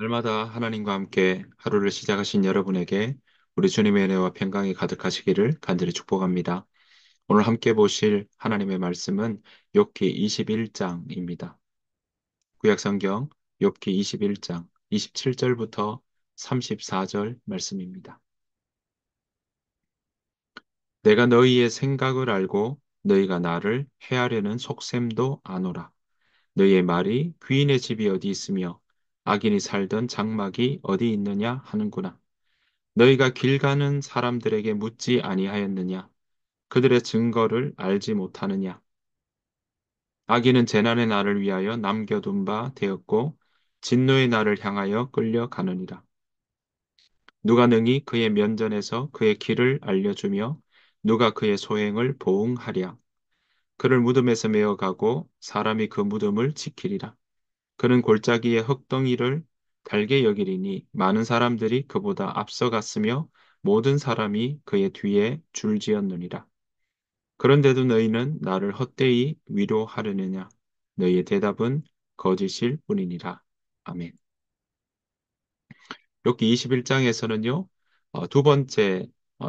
날마다 하나님과 함께 하루를 시작하신 여러분에게 우리 주님의 은혜와 평강이 가득하시기를 간절히 축복합니다. 오늘 함께 보실 하나님의 말씀은 욥기 21장입니다. 구약성경 욥기 21장 27절부터 34절 말씀입니다. 내가 너희의 생각을 알고 너희가 나를 해하려는 속셈도 아노라. 너희의 말이 귀인의 집이 어디 있으며 악인이 살던 장막이 어디 있느냐 하는구나. 너희가 길 가는 사람들에게 묻지 아니하였느냐? 그들의 증거를 알지 못하느냐? 악인은 재난의 날을 위하여 남겨둔 바 되었고 진노의 날을 향하여 끌려가느니라. 누가 능히 그의 면전에서 그의 길을 알려주며 누가 그의 소행을 보응하랴? 그를 무덤에서 메어가고 사람이 그 무덤을 지키리라. 그는 골짜기의 흙덩이를 달게 여기리니 많은 사람들이 그보다 앞서갔으며 모든 사람이 그의 뒤에 줄지었느니라. 그런데도 너희는 나를 헛되이 위로하려느냐? 너희의 대답은 거짓일 뿐이니라. 아멘. 여기 21장에서는요, 두 번째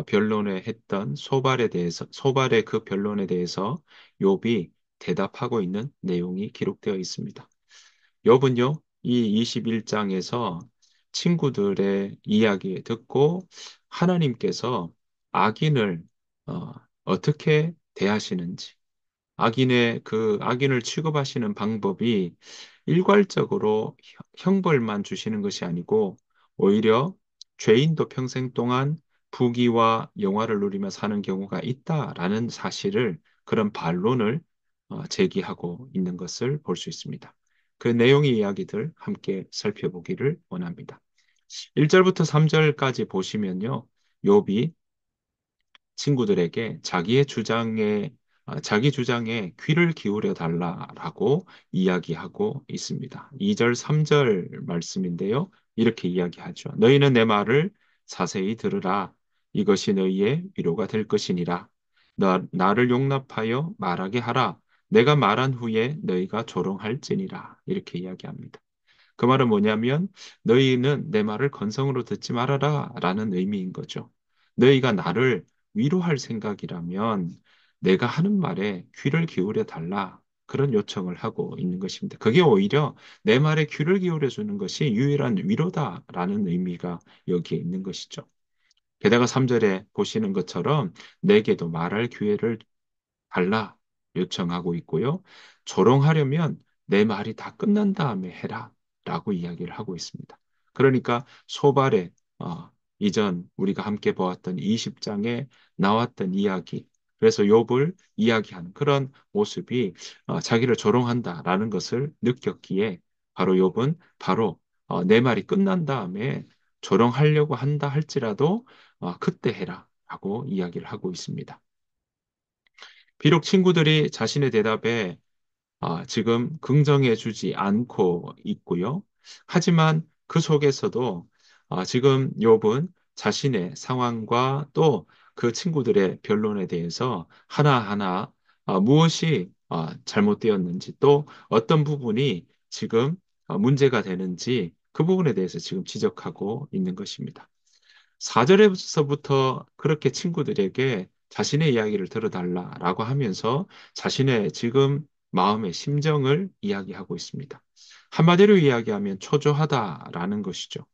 변론에 했던 소발의 그 변론에 대해서 욥이 대답하고 있는 내용이 기록되어 있습니다. 욥은요, 이 21장에서 친구들의 이야기 듣고 하나님께서 악인을 어떻게 대하시는지, 악인을 취급하시는 방법이 일괄적으로 형벌만 주시는 것이 아니고 오히려 죄인도 평생 동안 부귀와 영화를 누리며 사는 경우가 있다라는 사실을 그런 반론을 제기하고 있는 것을 볼 수 있습니다. 그 내용의 이야기들 함께 살펴보기를 원합니다. 1절부터 3절까지 보시면요. 욥이 친구들에게 자기 주장에 귀를 기울여 달라라고 이야기하고 있습니다. 2절, 3절 말씀인데요. 이렇게 이야기하죠. 너희는 내 말을 자세히 들으라. 이것이 너희의 위로가 될 것이니라. 나를 용납하여 말하게 하라. 내가 말한 후에 너희가 조롱할지니라. 이렇게 이야기합니다. 그 말은 뭐냐면 너희는 내 말을 건성으로 듣지 말아라 라는 의미인 거죠. 너희가 나를 위로할 생각이라면 내가 하는 말에 귀를 기울여 달라. 그런 요청을 하고 있는 것입니다. 그게 오히려 내 말에 귀를 기울여 주는 것이 유일한 위로다라는 의미가 여기에 있는 것이죠. 게다가 3절에 보시는 것처럼 내게도 말할 기회를 달라 요청하고 있고요. 조롱하려면 내 말이 다 끝난 다음에 해라 라고 이야기를 하고 있습니다. 그러니까 소발의 이전 우리가 함께 보았던 20장에 나왔던 이야기, 그래서 욥을 이야기하는 그런 모습이 자기를 조롱한다라는 것을 느꼈기에 바로 욥은 바로 내 말이 끝난 다음에 조롱하려고 한다 할지라도 그때 해라 라고 이야기를 하고 있습니다. 비록 친구들이 자신의 대답에 지금 긍정해 주지 않고 있고요. 하지만 그 속에서도 지금 욥은 자신의 상황과 또 그 친구들의 변론에 대해서 하나하나 무엇이 잘못되었는지 또 어떤 부분이 지금 문제가 되는지 그 부분에 대해서 지금 지적하고 있는 것입니다. 4절에서부터 그렇게 친구들에게 자신의 이야기를 들어달라라고 하면서 자신의 지금 마음의 심정을 이야기하고 있습니다. 한마디로 이야기하면 초조하다라는 것이죠.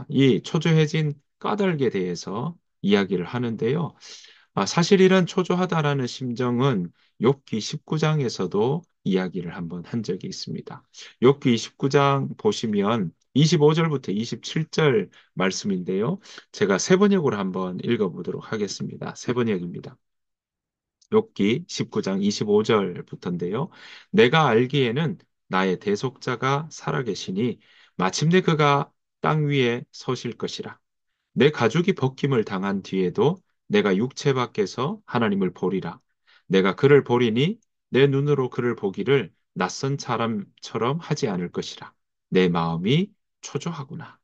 이 초조해진 까닭에 대해서 이야기를 하는데요. 사실 이런 초조하다라는 심정은 욥기 19장에서도 이야기를 한번 한 적이 있습니다. 욥기 19장 보시면 25절부터 27절 말씀인데요. 제가 세 번역으로 한번 읽어보도록 하겠습니다. 세 번역입니다. 욥기 19장 25절부터인데요. 내가 알기에는 나의 대속자가 살아계시니 마침내 그가 땅 위에 서실 것이라. 내 가죽이 벗김을 당한 뒤에도 내가 육체 밖에서 하나님을 보리라. 내가 그를 보리니 내 눈으로 그를 보기를 낯선 사람처럼 하지 않을 것이라. 내 마음이 초조하구나.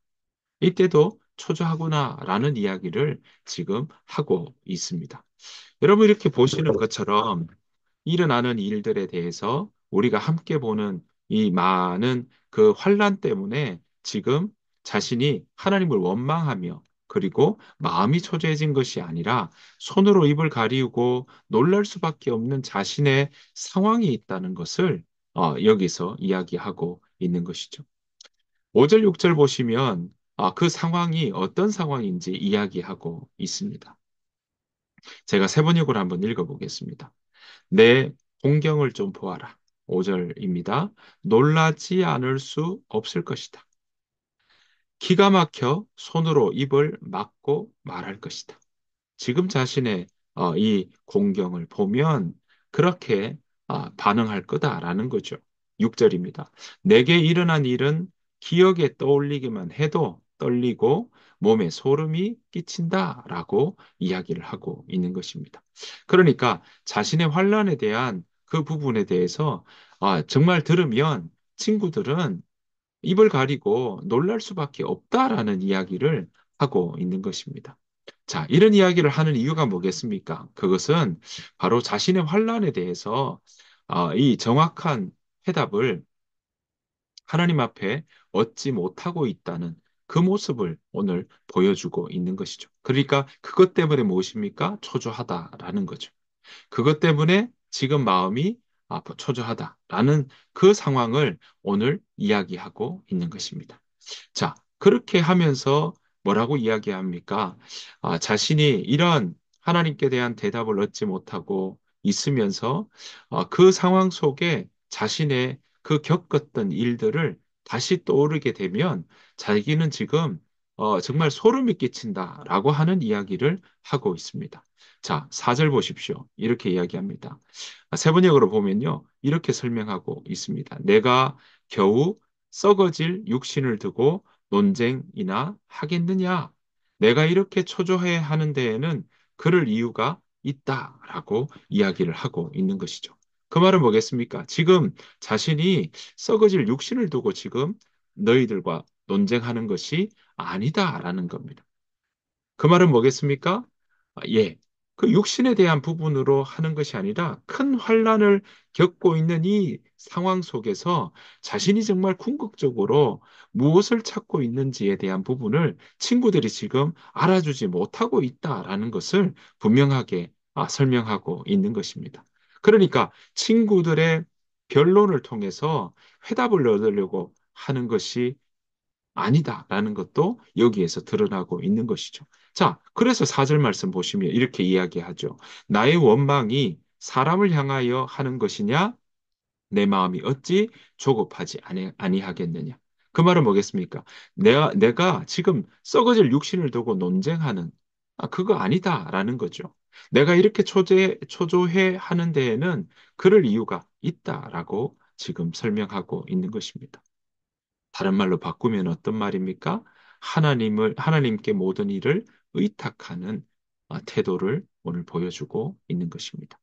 이때도 초조하구나라는 이야기를 지금 하고 있습니다. 여러분 이렇게 보시는 것처럼 일어나는 일들에 대해서 우리가 함께 보는 이 많은 그 환란 때문에 지금 자신이 하나님을 원망하며 그리고 마음이 초조해진 것이 아니라 손으로 입을 가리우고 놀랄 수밖에 없는 자신의 상황이 있다는 것을 여기서 이야기하고 있는 것이죠. 5절, 6절 보시면 그 상황이 어떤 상황인지 이야기하고 있습니다. 제가 세번역으로 한번 읽어보겠습니다. 내 공경을 좀 보아라. 5절입니다. 놀라지 않을 수 없을 것이다. 기가 막혀 손으로 입을 막고 말할 것이다. 지금 자신의 이 공경을 보면 그렇게 반응할 거다라는 거죠. 6절입니다. 내게 일어난 일은 기억에 떠올리기만 해도 떨리고 몸에 소름이 끼친다라고 이야기를 하고 있는 것입니다. 그러니까 자신의 환란에 대한 그 부분에 대해서 정말 들으면 친구들은 입을 가리고 놀랄 수밖에 없다라는 이야기를 하고 있는 것입니다. 자, 이런 이야기를 하는 이유가 뭐겠습니까? 그것은 바로 자신의 환란에 대해서 이 정확한 해답을 하나님 앞에 얻지 못하고 있다는 그 모습을 오늘 보여주고 있는 것이죠. 그러니까 그것 때문에 무엇입니까? 초조하다라는 거죠. 그것 때문에 지금 마음이 초조하다라는 그 상황을 오늘 이야기하고 있는 것입니다. 자, 그렇게 하면서 뭐라고 이야기합니까? 자신이 이런 하나님께 대한 대답을 얻지 못하고 있으면서 그 상황 속에 자신의 그 겪었던 일들을 다시 떠오르게 되면 자기는 지금 정말 소름이 끼친다라고 하는 이야기를 하고 있습니다. 자, 4절 보십시오. 이렇게 이야기합니다. 세번역으로 보면요. 이렇게 설명하고 있습니다. 내가 겨우 썩어질 육신을 두고 논쟁이나 하겠느냐? 내가 이렇게 초조해 하는 데에는 그럴 이유가 있다라고 이야기를 하고 있는 것이죠. 그 말은 뭐겠습니까? 지금 자신이 썩어질 육신을 두고 지금 너희들과 논쟁하는 것이 아니다라는 겁니다. 그 말은 뭐겠습니까? 예. 그 육신에 대한 부분으로 하는 것이 아니라 큰 환란을 겪고 있는 이 상황 속에서 자신이 정말 궁극적으로 무엇을 찾고 있는지에 대한 부분을 친구들이 지금 알아주지 못하고 있다라는 것을 분명하게 설명하고 있는 것입니다. 그러니까 친구들의 변론을 통해서 해답을 얻으려고 하는 것이 아니다라는 것도 여기에서 드러나고 있는 것이죠. 자, 그래서 4절 말씀 보시면 이렇게 이야기하죠. 나의 원망이 사람을 향하여 하는 것이냐? 내 마음이 어찌 조급하지 아니하겠느냐? 그 말은 뭐겠습니까? 내가 지금 썩어질 육신을 두고 논쟁하는 그거 아니다라는 거죠. 내가 이렇게 초조해 하는 데에는 그럴 이유가 있다라고 지금 설명하고 있는 것입니다. 다른 말로 바꾸면 어떤 말입니까? 하나님께 모든 일을 의탁하는 태도를 오늘 보여주고 있는 것입니다.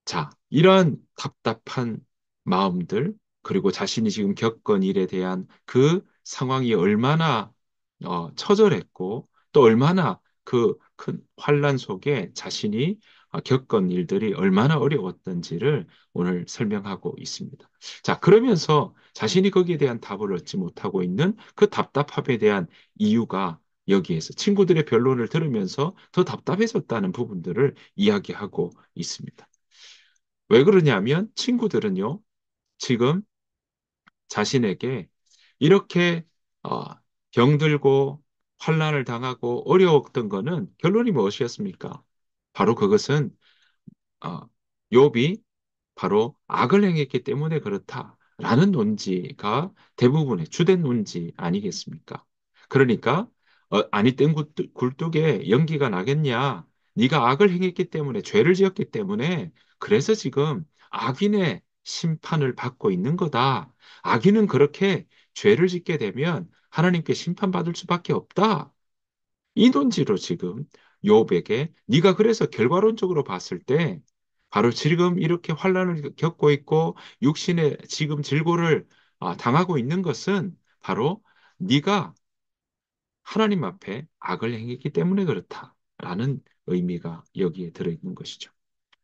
자, 이러한 답답한 마음들, 그리고 자신이 지금 겪은 일에 대한 그 상황이 얼마나 처절했고, 또 얼마나 그 큰 환란 속에 자신이 겪은 일들이 얼마나 어려웠던지를 오늘 설명하고 있습니다. 자, 그러면서 자신이 거기에 대한 답을 얻지 못하고 있는 그 답답함에 대한 이유가 여기에서 친구들의 변론을 들으면서 더 답답해졌다는 부분들을 이야기하고 있습니다. 왜 그러냐면 친구들은요, 지금 자신에게 이렇게 어, 병들고 환난을 당하고 어려웠던 거는 결론이 무엇이었습니까? 바로 그것은 어, 욥이 바로 악을 행했기 때문에 그렇다라는 논지가 대부분의 주된 논지 아니겠습니까? 그러니까 아니 땐 굴뚝에 연기가 나겠냐? 네가 악을 행했기 때문에 죄를 지었기 때문에 그래서 지금 악인의 심판을 받고 있는 거다. 악인은 그렇게 죄를 짓게 되면 하나님께 심판받을 수밖에 없다. 이 논지로 지금 욥에게 네가 그래서 결과론적으로 봤을 때 바로 지금 이렇게 환란을 겪고 있고 육신의 지금 질고를 당하고 있는 것은 바로 네가 하나님 앞에 악을 행했기 때문에 그렇다라는 의미가 여기에 들어있는 것이죠.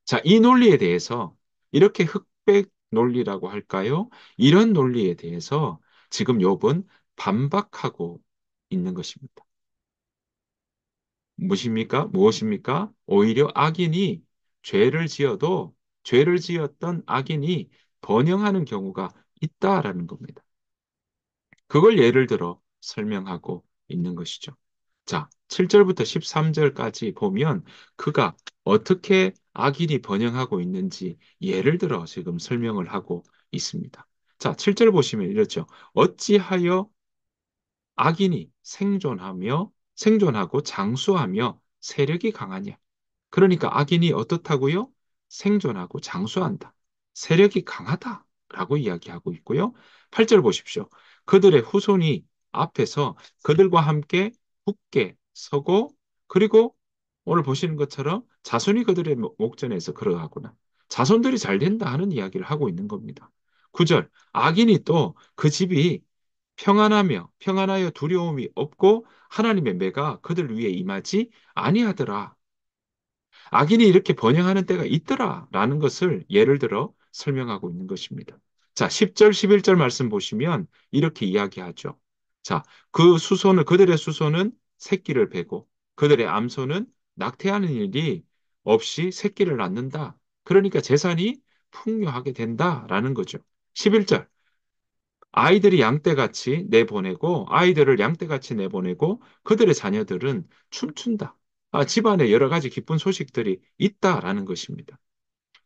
자, 이 논리에 대해서 이렇게 흑백 논리라고 할까요? 이런 논리에 대해서 지금 욥은 반박하고 있는 것입니다. 무엇입니까? 오히려 악인이 죄를 지어도 죄를 지었던 악인이 번영하는 경우가 있다라는 겁니다. 그걸 예를 들어 설명하고 있는 것이죠. 자, 7절부터 13절까지 보면 그가 어떻게 악인이 번영하고 있는지 예를 들어 지금 설명을 하고 있습니다. 자, 7절 보시면 이렇죠. 어찌하여 악인이 생존하고 장수하며 세력이 강하냐. 그러니까 악인이 어떻다고요? 생존하고 장수한다. 세력이 강하다라고 이야기하고 있고요. 8절 보십시오. 그들의 후손이 앞에서 그들과 함께 굳게 서고 그리고 오늘 보시는 것처럼 자손이 그들의 목전에서 걸어가구나. 자손들이 잘 된다 하는 이야기를 하고 있는 겁니다. 9절. 악인이 또 그 집이 평안하여 두려움이 없고 하나님의 매가 그들 위에 임하지 아니하더라. 악인이 이렇게 번영하는 때가 있더라라는 것을 예를 들어 설명하고 있는 것입니다. 자, 10절, 11절 말씀 보시면 이렇게 이야기하죠. 자, 그들의 수소는 새끼를 베고 그들의 암소는 낙태하는 일이 없이 새끼를 낳는다. 그러니까 재산이 풍요하게 된다라는 거죠. 11절. 아이들을 양떼같이 내보내고 그들의 자녀들은 춤춘다. 집안에 여러 가지 기쁜 소식들이 있다라는 것입니다.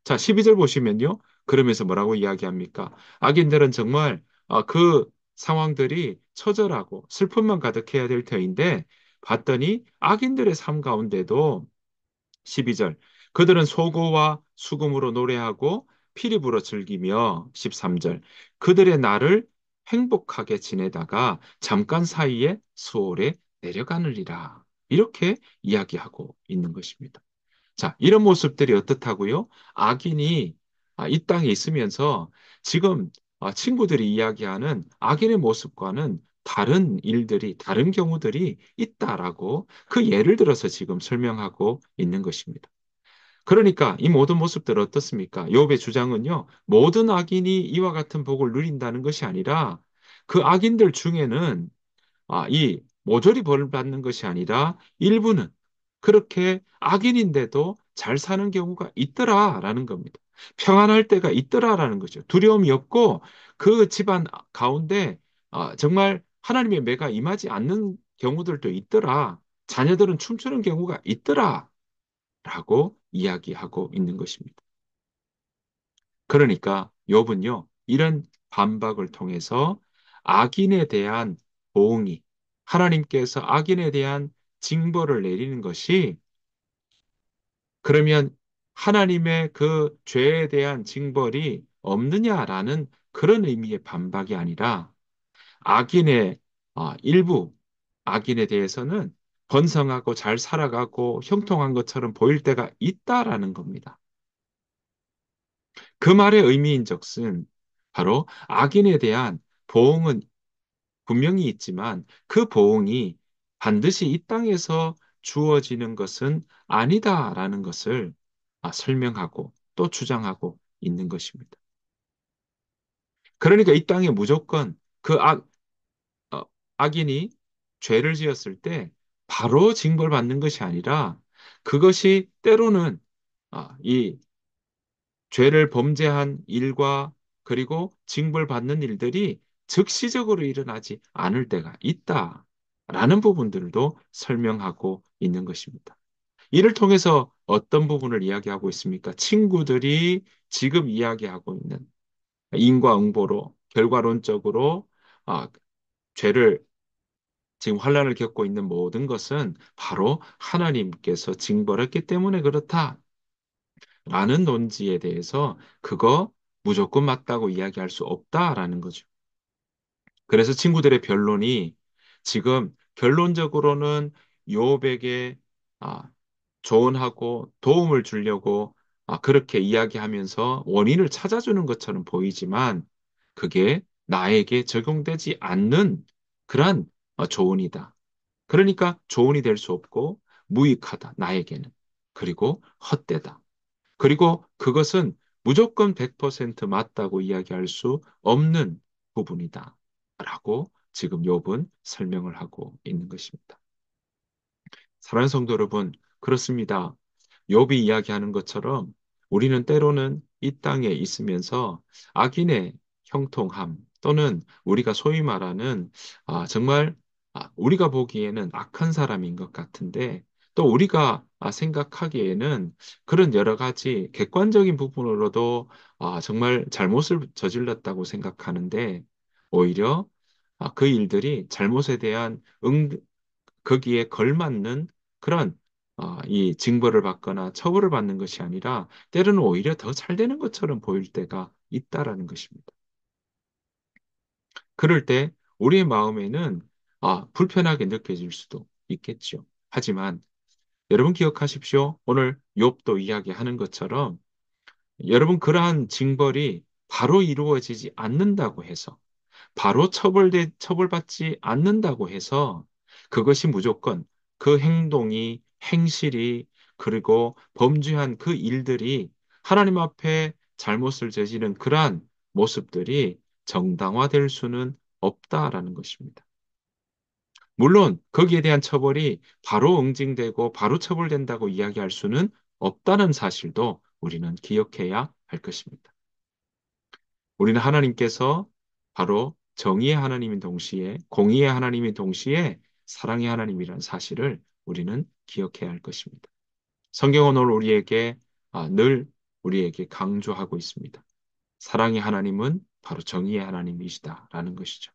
자, 12절 보시면요. 그러면서 뭐라고 이야기합니까? 악인들은 정말 그 상황들이 처절하고 슬픔만 가득해야 될 터인데 봤더니 악인들의 삶 가운데도 12절. 그들은 소고와 수금으로 노래하고 피리 불어 즐기며 13절. 그들의 날을 행복하게 지내다가 잠깐 사이에 수월에 내려가느니라. 이렇게 이야기하고 있는 것입니다. 자, 이런 모습들이 어떻다고요? 악인이 이 땅에 있으면서 지금 친구들이 이야기하는 악인의 모습과는 다른 경우들이 있다라고 그 예를 들어서 지금 설명하고 있는 것입니다. 그러니까 이 모든 모습들 어떻습니까? 욥의 주장은요, 모든 악인이 이와 같은 복을 누린다는 것이 아니라 그 악인들 중에는 이 모조리 벌을 받는 것이 아니라 일부는 그렇게 악인인데도 잘 사는 경우가 있더라라는 겁니다. 평안할 때가 있더라라는 거죠. 두려움이 없고 그 집안 가운데 정말 하나님의 매가 임하지 않는 경우들도 있더라. 자녀들은 춤추는 경우가 있더라라고 이야기하고 있는 것입니다. 그러니까 욥은요, 이런 반박을 통해서 악인에 대한 보응이 하나님께서 악인에 대한 징벌을 내리는 것이 그러면 하나님의 그 죄에 대한 징벌이 없느냐라는 그런 의미의 반박이 아니라 악인의 일부 악인에 대해서는 번성하고 잘 살아가고 형통한 것처럼 보일 때가 있다라는 겁니다. 그 말의 의미인즉슨 바로 악인에 대한 보응은 분명히 있지만 그 보응이 반드시 이 땅에서 주어지는 것은 아니다라는 것을 설명하고 또 주장하고 있는 것입니다. 그러니까 이 땅에 무조건 어, 악인이 죄를 지었을 때 바로 징벌받는 것이 아니라 그것이 때로는 이 죄를 범죄한 일과 그리고 징벌받는 일들이 즉시적으로 일어나지 않을 때가 있다라는 부분들도 설명하고 있는 것입니다. 이를 통해서 어떤 부분을 이야기하고 있습니까? 친구들이 지금 이야기하고 있는 인과응보로 결과론적으로 아, 죄를 지금 환란을 겪고 있는 모든 것은 바로 하나님께서 징벌했기 때문에 그렇다. 라는 논지에 대해서 그거 무조건 맞다고 이야기할 수 없다라는 거죠. 그래서 친구들의 변론이 지금 결론적으로는 요백에 아, 조언하고 도움을 주려고 그렇게 이야기하면서 원인을 찾아주는 것처럼 보이지만 그게 나에게 적용되지 않는 그러한 조언이다. 그러니까 조언이 될 수 없고 무익하다, 나에게는. 그리고 헛되다. 그리고 그것은 무조건 100% 맞다고 이야기할 수 없는 부분이다. 라고 지금 욥은 설명을 하고 있는 것입니다. 사랑하는 성도 여러분, 그렇습니다. 욥이 이야기하는 것처럼 우리는 때로는 이 땅에 있으면서 악인의 형통함 또는 우리가 소위 말하는 정말 우리가 보기에는 악한 사람인 것 같은데 또 우리가 생각하기에는 그런 여러 가지 객관적인 부분으로도 정말 잘못을 저질렀다고 생각하는데 오히려 그 일들이 잘못에 대한 거기에 걸맞는 그런 이 징벌을 받거나 처벌을 받는 것이 아니라 때로는 오히려 더 잘 되는 것처럼 보일 때가 있다라는 것입니다. 그럴 때 우리의 마음에는 불편하게 느껴질 수도 있겠죠. 하지만 여러분 기억하십시오. 오늘 욥도 이야기하는 것처럼 여러분 그러한 징벌이 바로 이루어지지 않는다고 해서 바로 처벌받지 않는다고 해서 그것이 무조건 그 행동이, 행실이, 그리고 범죄한 그 일들이 하나님 앞에 잘못을 저지른 그러한 모습들이 정당화될 수는 없다라는 것입니다. 물론 거기에 대한 처벌이 바로 응징되고 바로 처벌된다고 이야기할 수는 없다는 사실도 우리는 기억해야 할 것입니다. 우리는 하나님께서 바로 정의의 하나님인 동시에 공의의 하나님인 동시에 사랑의 하나님이라는 사실을 우리는 기억해야 할 것입니다. 성경은 오늘 우리에게 늘 우리에게 강조하고 있습니다. 사랑의 하나님은 바로 정의의 하나님이시다라는 것이죠.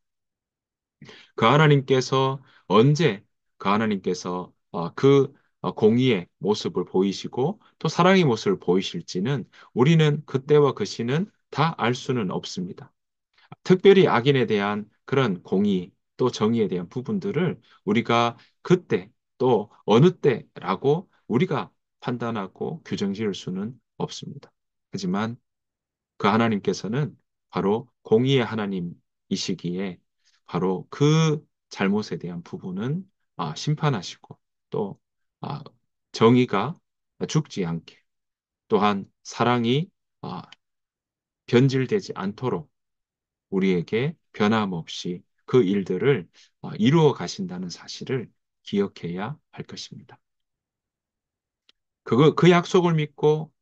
그 하나님께서 언제 그 하나님께서 그 공의의 모습을 보이시고 또 사랑의 모습을 보이실지는 우리는 그때와 그 시는 다 알 수는 없습니다. 특별히 악인에 대한 그런 공의 또 정의에 대한 부분들을 우리가 그때 또 어느 때라고 우리가 판단하고 규정 지을 수는 없습니다. 하지만 그 하나님께서는 바로 공의의 하나님이시기에 바로 그 잘못에 대한 부분은 심판하시고 또 아, 정의가 죽지 않게 또한 사랑이 아, 변질되지 않도록 우리에게 변함없이 그 일들을 이루어 가신다는 사실을 기억해야 할 것입니다. 그 약속을 믿고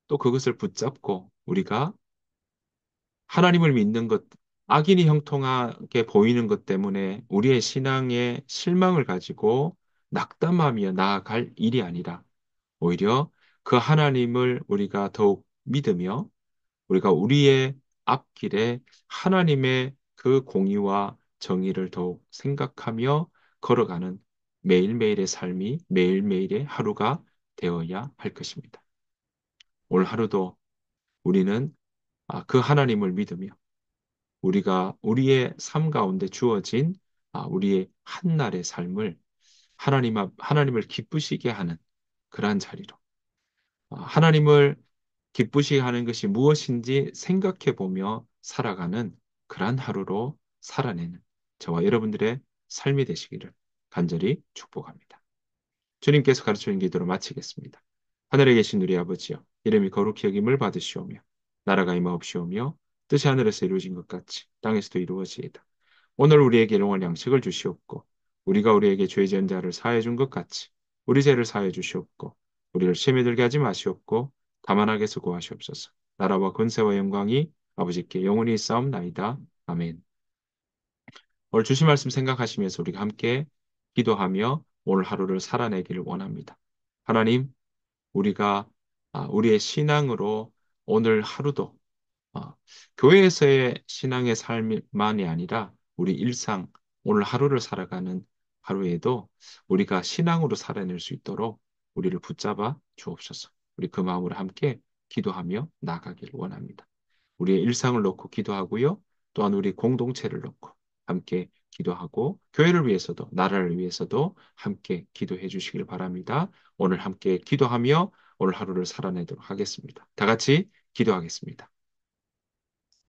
또 그것을 붙잡고 우리가 하나님을 믿는 것, 악인이 형통하게 보이는 것 때문에 우리의 신앙에 실망을 가지고 낙담하며 나아갈 일이 아니라 오히려 그 하나님을 우리가 더욱 믿으며 우리가 우리의 앞길에 하나님의 그 공의와 정의를 더욱 생각하며 걸어가는 매일매일의 삶이 매일매일의 하루가 되어야 할 것입니다. 올 하루도 우리는 그 하나님을 믿으며 우리가 우리의 삶 가운데 주어진 우리의 한날의 삶을 하나님을 기쁘시게 하는 그러한 자리로 하나님을 기쁘시게 하는 것이 무엇인지 생각해 보며 살아가는 그러한 하루로 살아내는 저와 여러분들의 삶이 되시기를 간절히 축복합니다. 주님께서 가르치는 기도로 마치겠습니다. 하늘에 계신 우리 아버지여, 이름이 거룩히 여김을 받으시오며, 나라가 임하옵시오며, 뜻이 하늘에서 이루어진 것 같이 땅에서도 이루어지이다. 오늘 우리에게 일용할 양식을 주시옵고, 우리가 우리에게 죄 지은 자를 사하여 준 것 같이 우리 죄를 사하여 주시옵고, 우리를 시험에 들게 하지 마시옵고, 다만 악에서 구하시옵소서. 나라와 권세와 영광이 아버지께 영원히 있사옵나이다. 아멘. 오늘 주신 말씀 생각하시면서 우리가 함께 기도하며 오늘 하루를 살아내기를 원합니다. 하나님, 우리가 우리의 신앙으로 오늘 하루도 교회에서의 신앙의 삶만이 아니라 우리 일상 오늘 하루를 살아가는 하루에도 우리가 신앙으로 살아낼 수 있도록 우리를 붙잡아 주옵소서. 우리 그 마음으로 함께 기도하며 나아가기를 원합니다. 우리의 일상을 놓고 기도하고요. 또한 우리 공동체를 놓고 함께 기도하고 교회를 위해서도 나라를 위해서도 함께 기도해 주시길 바랍니다. 오늘 함께 기도하며 오늘 하루를 살아내도록 하겠습니다. 다 같이 기도하겠습니다.